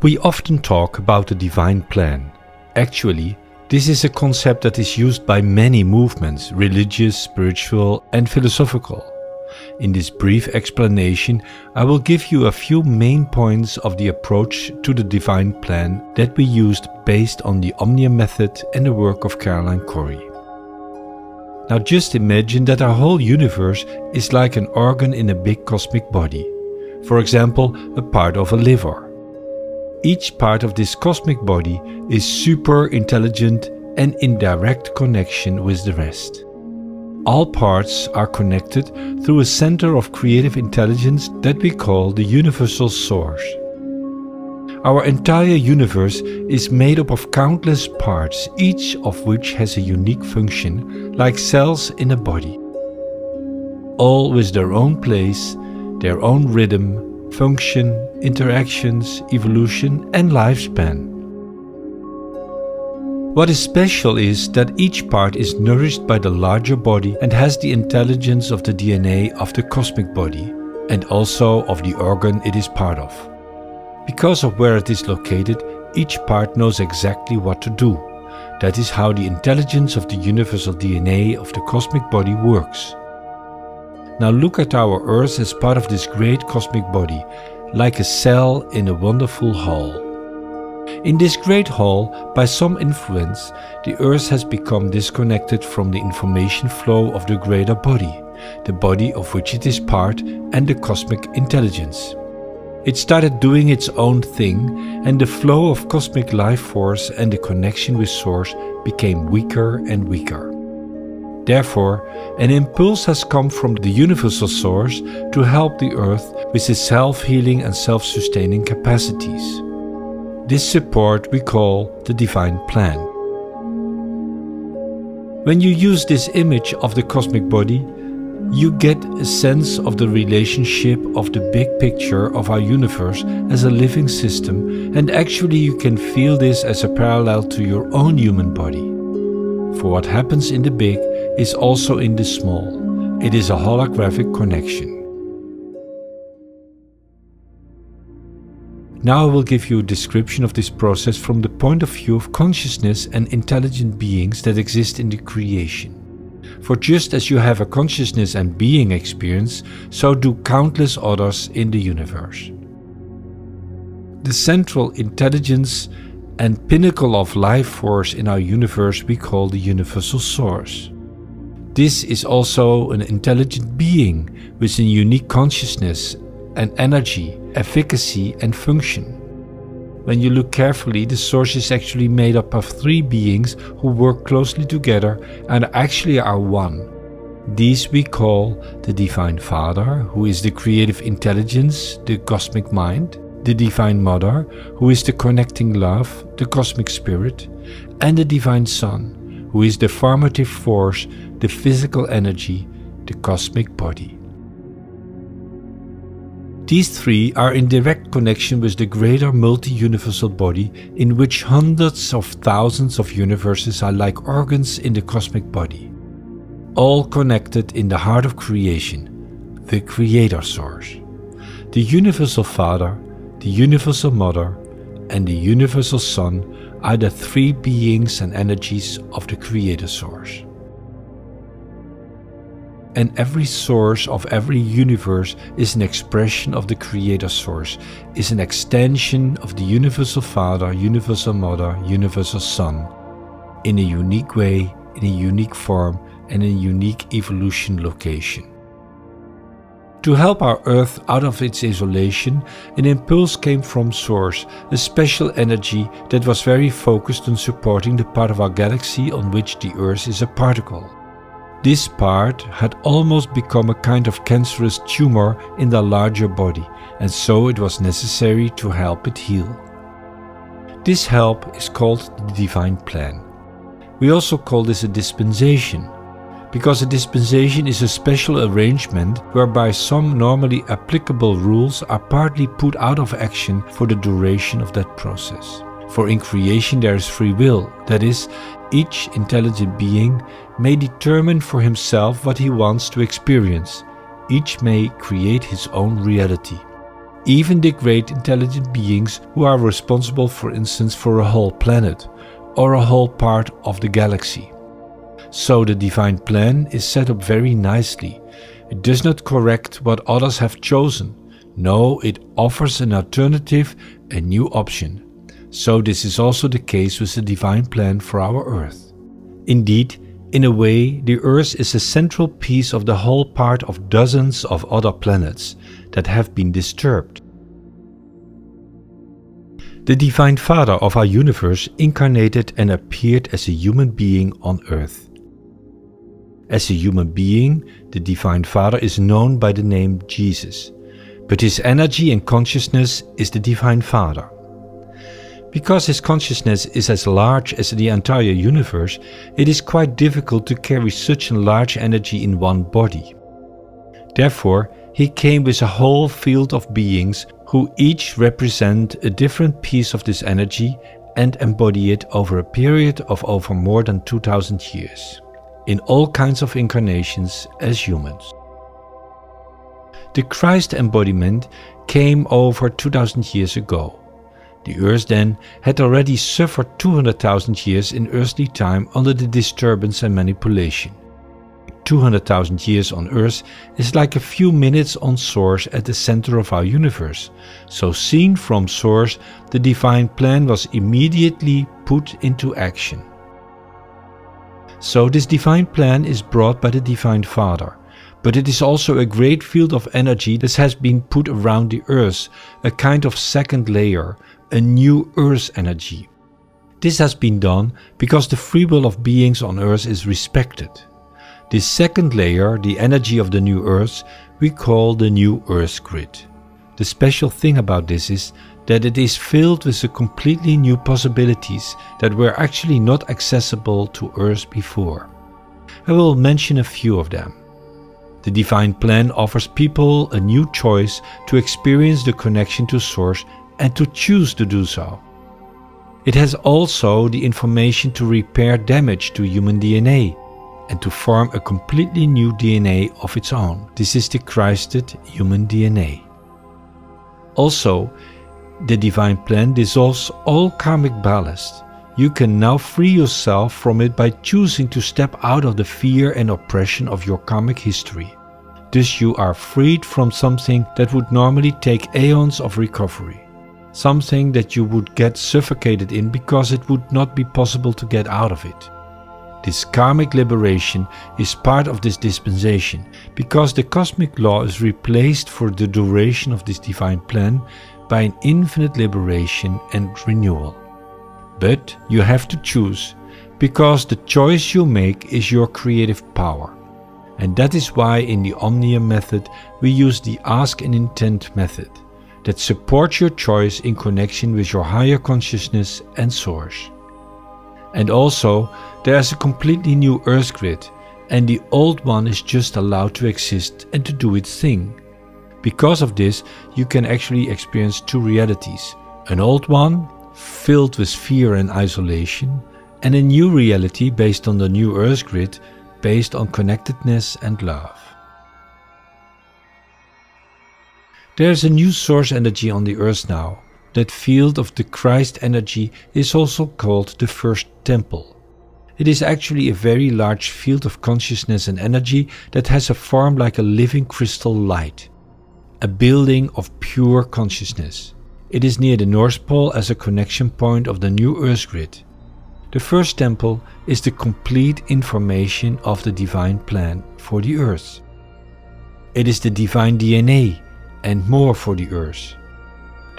We often talk about the divine plan. Actually, this is a concept that is used by many movements, religious, spiritual, and philosophical. In this brief explanation, I will give you a few main points of the approach to the divine plan that we used based on the Omnium method and the work of Caroline Corey. Now just imagine that our whole universe is like an organ in a big cosmic body. For example, a part of a liver. Each part of this cosmic body is super intelligent and in direct connection with the rest. All parts are connected through a center of creative intelligence that we call the universal source. Our entire universe is made up of countless parts, each of which has a unique function, like cells in a body. All with their own place, their own rhythm, function, interactions, evolution and lifespan. What is special is that each part is nourished by the larger body and has the intelligence of the DNA of the cosmic body and also of the organ it is part of. Because of where it is located, each part knows exactly what to do. That is how the intelligence of the universal DNA of the cosmic body works. Now look at our Earth as part of this great cosmic body, like a cell in a wonderful hall. In this great hall, by some influence, the Earth has become disconnected from the information flow of the greater body, the body of which it is part, and the cosmic intelligence. It started doing its own thing, and the flow of cosmic life force and the connection with Source became weaker and weaker. Therefore, an impulse has come from the universal Source to help the Earth with its self-healing and self-sustaining capacities. This support we call the divine plan. When you use this image of the cosmic body, you get a sense of the relationship of the big picture of our universe as a living system, and actually you can feel this as a parallel to your own human body. For what happens in the big is also in the small. It is a holographic connection. Now I will give you a description of this process from the point of view of consciousness and intelligent beings that exist in the creation. For just as you have a consciousness and being experience, so do countless others in the universe. The central intelligence and pinnacle of life force in our universe we call the universal source. This is also an intelligent being with a unique consciousness and energy, efficacy and function. When you look carefully, the source is actually made up of three beings who work closely together and actually are one. These we call the Divine Father, who is the creative intelligence, the cosmic mind, the Divine Mother, who is the connecting love, the cosmic spirit, and the Divine Son, who is the formative force, the physical energy, the cosmic body. These three are in direct connection with the greater multi-universal body in which hundreds of thousands of universes are like organs in the cosmic body, all connected in the heart of creation, the Creator Source. The Universal Father, the Universal Mother, and the Universal Son are the three beings and energies of the Creator Source. And every source of every universe is an expression of the Creator Source, is an extension of the Universal Father, Universal Mother, Universal Son, in a unique way, in a unique form, and in a unique evolution location. To help our Earth out of its isolation, an impulse came from Source, a special energy that was very focused on supporting the part of our galaxy on which the Earth is a particle. This part had almost become a kind of cancerous tumor in the larger body, and so it was necessary to help it heal. This help is called the divine plan. We also call this a dispensation, because a dispensation is a special arrangement whereby some normally applicable rules are partly put out of action for the duration of that process. For in creation there is free will, that is, each intelligent being may determine for himself what he wants to experience. Each may create his own reality. even the great intelligent beings who are responsible, for instance, for a whole planet or a whole part of the galaxy. So the divine plan is set up very nicely. It does not correct what others have chosen. No, it offers an alternative, a new option. So this is also the case with the divine plan for our Earth. Indeed, in a way, the Earth is a central piece of the whole part of dozens of other planets that have been disturbed. The Divine Father of our universe incarnated and appeared as a human being on Earth. As a human being, the Divine Father is known by the name Jesus, but his energy and consciousness is the Divine Father. Because his consciousness is as large as the entire universe, it is quite difficult to carry such a large energy in one body. Therefore, he came with a whole field of beings who each represent a different piece of this energy and embody it over a period of over more than 2000 years, in all kinds of incarnations as humans. The Christ Embodiment came over 2000 years ago. The Earth then had already suffered 200,000 years in earthly time under the disturbance and manipulation. 200,000 years on Earth is like a few minutes on Source at the center of our universe. So seen from Source, the divine plan was immediately put into action. So this divine plan is brought by the Divine Father. But it is also a great field of energy that has been put around the Earth, a kind of second layer, a new Earth energy. This has been done because the free will of beings on Earth is respected. This second layer, the energy of the new Earth, we call the new Earth grid. The special thing about this is that it is filled with a completely new possibilities that were actually not accessible to Earth before. I will mention a few of them. The divine plan offers people a new choice to experience the connection to Source and to choose to do so. It has also the information to repair damage to human DNA and to form a completely new DNA of its own. This is the Christed human DNA. Also, the divine plan dissolves all karmic ballast. You can now free yourself from it by choosing to step out of the fear and oppression of your karmic history. Thus you are freed from something that would normally take aeons of recovery. Something that you would get suffocated in because it would not be possible to get out of it. This karmic liberation is part of this dispensation because the cosmic law is replaced for the duration of this divine plan by an infinite liberation and renewal. But you have to choose, because the choice you make is your creative power. And that is why in the Omnium method we use the Ask and Intent method that supports your choice in connection with your higher consciousness and Source. And also there is a completely new Earth grid, and the old one is just allowed to exist and to do its thing. Because of this, you can actually experience two realities: an old one filled with fear and isolation, and a new reality based on the new Earth grid, based on connectedness and love. There is a new source energy on the Earth now. That field of the Christ energy is also called the First Temple. It is actually a very large field of consciousness and energy that has a form like a living crystal light. A building of pure consciousness. It is near the North Pole as a connection point of the new Earth grid. The First Temple is the complete information of the divine plan for the Earth. It is the divine DNA and more for the Earth.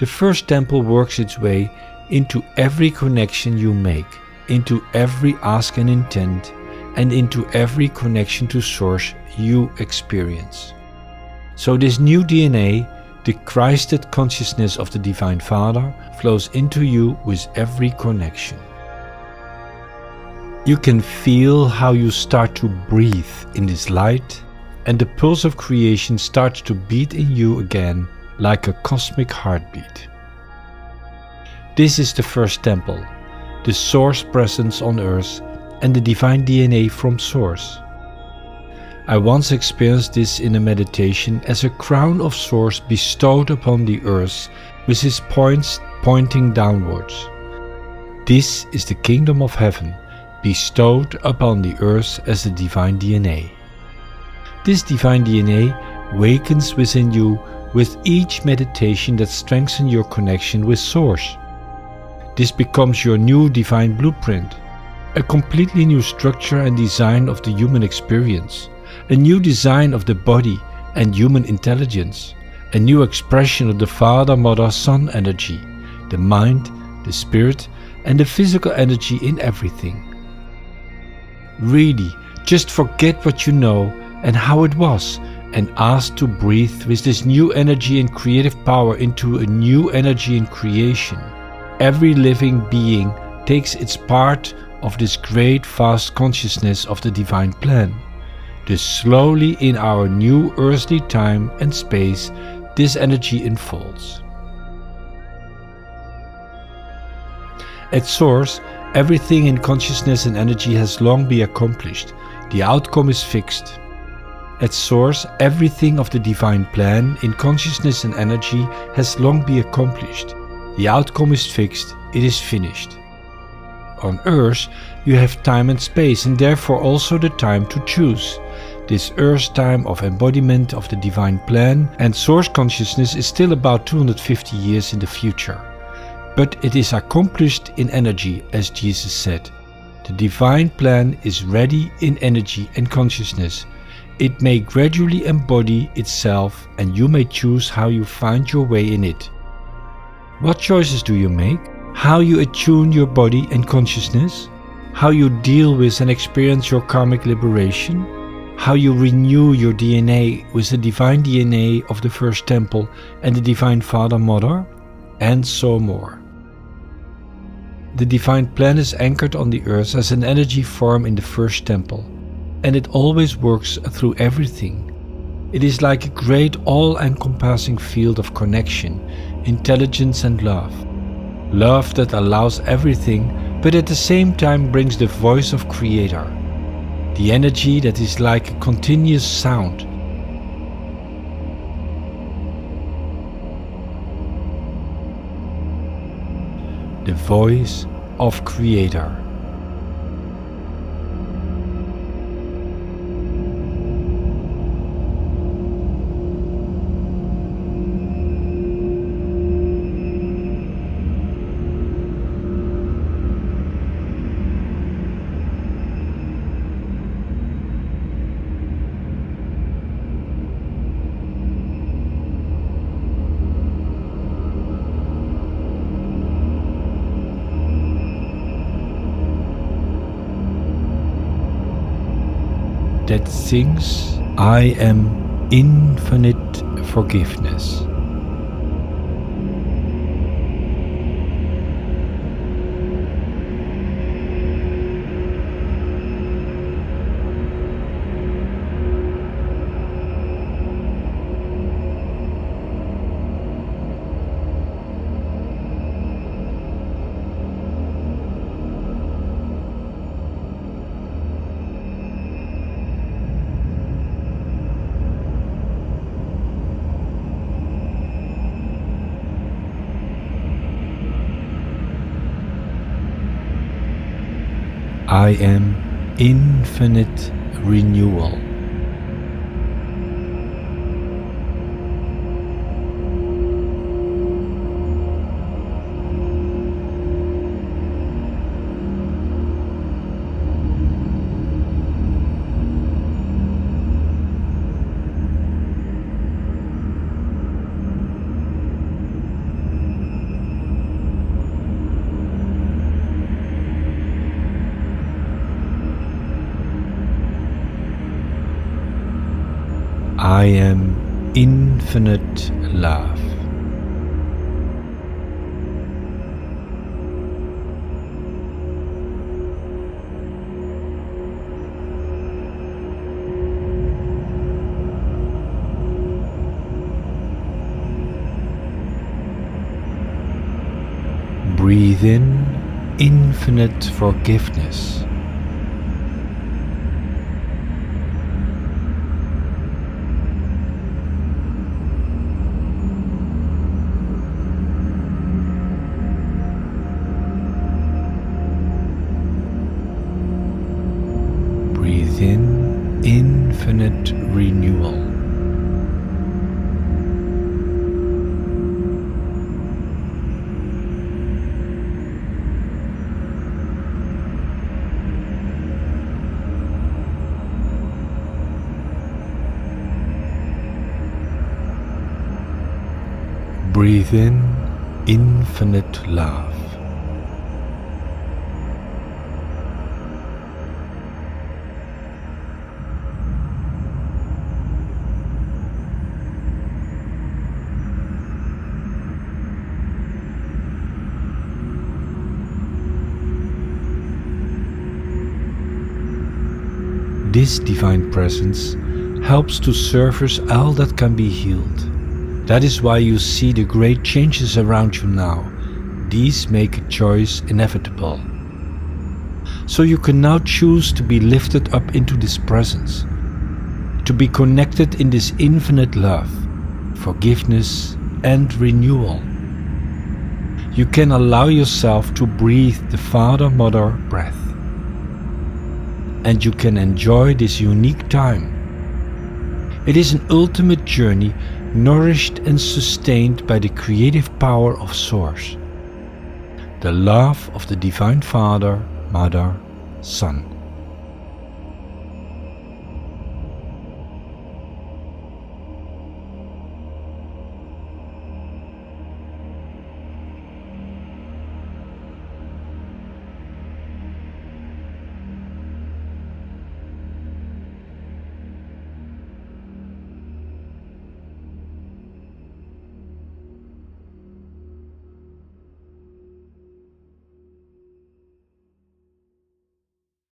The First Temple works its way into every connection you make, into every ask and intent, and into every connection to Source you experience. So this new DNA, the Christed consciousness of the Divine Father, flows into you with every connection. You can feel how you start to breathe in this light, and the pulse of creation starts to beat in you again like a cosmic heartbeat. This is the First Temple, the Source presence on Earth and the divine DNA from Source. I once experienced this in a meditation as a crown of source bestowed upon the earth with its points pointing downwards. This is the kingdom of heaven bestowed upon the earth as the divine DNA. This divine DNA wakens within you with each meditation that strengthens your connection with Source. This becomes your new divine blueprint, a completely new structure and design of the human experience, a new design of the body and human intelligence, a new expression of the Father, Mother, Son energy, the mind, the spirit, and the physical energy in everything. Really, just forget what you know and how it was, and ask to breathe with this new energy and creative power into a new energy in creation. Every living being takes its part of this great vast consciousness of the divine plan. Thus slowly in our new earthly time and space, this energy unfolds. At Source, everything in consciousness and energy has long been accomplished. The outcome is fixed. At Source, everything of the divine plan in consciousness and energy has long been accomplished. The outcome is fixed, it is finished. On Earth, you have time and space, and therefore also the time to choose. This Earth time of embodiment of the divine plan and Source consciousness is still about 250 years in the future. But it is accomplished in energy, as Jesus said. The divine plan is ready in energy and consciousness. It may gradually embody itself, and you may choose how you find your way in it. What choices do you make? How you attune your body and consciousness? How you deal with and experience your karmic liberation? How you renew your DNA with the divine DNA of the First Temple and the Divine Father Mother? And so more. The divine plan is anchored on the earth as an energy form in the First Temple, and it always works through everything. It is like a great all-encompassing field of connection, intelligence and love. Love that allows everything, but at the same time brings the voice of Creator. The energy that is like a continuous sound. The voice of Creator. That sings, I am infinite forgiveness. I am infinite renewal. I am infinite love. Breathe in infinite forgiveness. Breathe in infinite love. This divine presence helps to surface all that can be healed. That is why you see the great changes around you now. These make a choice inevitable. So you can now choose to be lifted up into this presence, to be connected in this infinite love, forgiveness and renewal. You can allow yourself to breathe the Father-Mother breath. And you can enjoy this unique time. It is an ultimate journey nourished and sustained by the creative power of Source, the love of the Divine Father, Mother, Son.